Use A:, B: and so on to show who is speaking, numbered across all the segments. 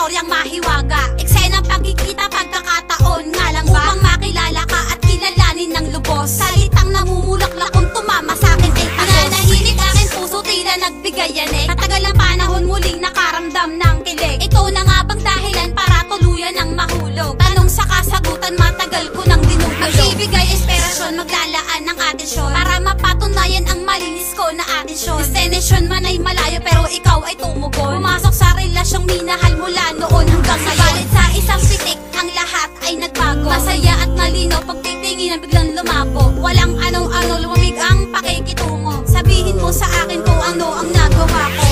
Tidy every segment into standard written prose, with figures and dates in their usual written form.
A: istoryang mahiwaga. Eksenang pagkikita, pagkakataon nga lang ba upang makilala ka at kilalanin ng lubos. Salitang namumulaklak kung tumama sa'kin ay tagos. Nananahimik aking puso tila nagbigay yanig. Katagal ang panahon muling nakaramdam ng kilig. Ito na nga bang dahilan para tuluyan ng mahulog? Tanong sa kasagutan, matagal ko nang dinugulog. Magbibigay inspirasyon, maglalaan ng atensyon para mapatunayan ang malinis ko na atensyon. Destination man ay malayo pero ikaw ay tumugon. Pumasok sa relasyong minahal mula noon hanggang ngayon. Subalit sa isang pitik, ang lahat ay nagbago. Masaya at malinaw, pagtitingin ang biglang lumabo. Walang anong-ano, lumamig ang pakikitungo. Sabihin mo sa akin kung ano ang nagawa ko.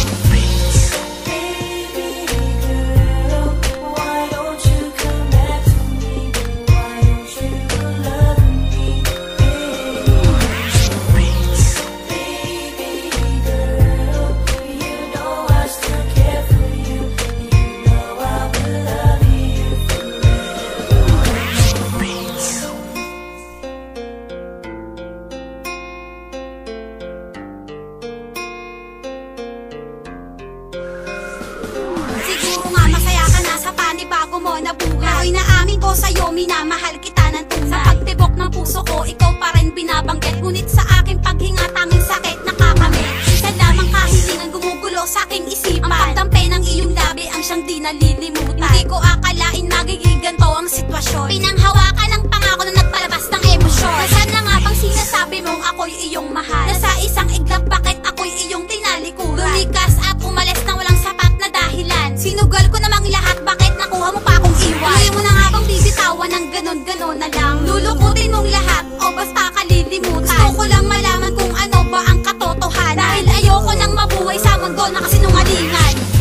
A: Bago mo na buhay, ako'y naamin ko sa'yo, minamahal kita ng tunay. Sa pagtibok ng puso ko, ikaw pa rin binabanggit. Ngunit sa aking paghinga, tanging sakit nakakamit. Isa lamang kahilingan gumugulo sa aking isipan. Ang pagdampi ng iyong labi ang siyang di nalilimutan. Hindi ko akalain magiging ganito ang sitwasyon. Pinanghawakan ng pangako na nagpalabas ng emosyon. Nasaan na nga bang sinasabi mong ako'y iyong mahal? Nasa isang iglap, bakit ako'y iyong tinalikuran? Lumikas at umalis nang walang sapat na dahilan. Sinugal ko namang lahat, bakit nakuha mo pa akong iwan? Ngayon mo na nga bang bibitawan ng ganon-ganon na lang? Lulukutin mong lahat o basta kalilimutan? Gusto ko lang malaman kung ano ba ang katotohanan, dahil ayoko nang mabuhay sa mundo na kasinungalingan.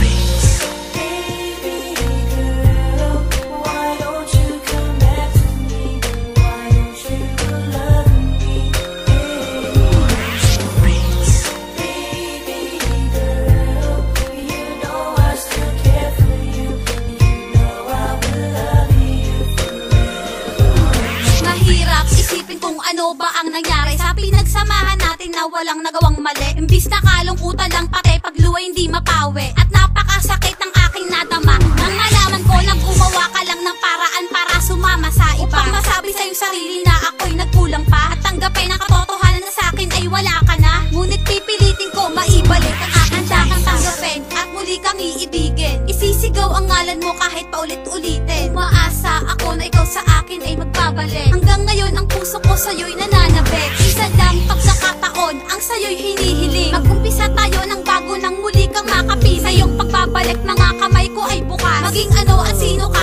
A: Ano ba ang nangyari sa pinagsamahan natin na walang nagawang mali? Imbis na kalungkutan lang, pati pagluwa hindi mapawi. At napakasakit ng aking nadama nang malaman ko na gumawa ka lang ng paraan para sumama sa iba. Upang masabi sa iyong sarili na ako'y nagkulang pa, at tanggapin ang katotohanan na sa akin ay wala ka na. Ngunit pipilitin ko maibalik ang aking kang tanggapin at muli kang iibigin. Isisigaw ang ngalan mo kahit paulit-ulitin. Umaasa ako na ikaw sa akin ay magbabalik. Hanggang ngayon ang puso ko sa'yo'y nananabik. Isa lang pagkakataon ang sa'yo'y hinihiling. Mag-umpisa tayo ng bago nang muli kang makapiling. Sa iyong pagbabalik mga kamay ko ay bukas. Maging ano at sino ka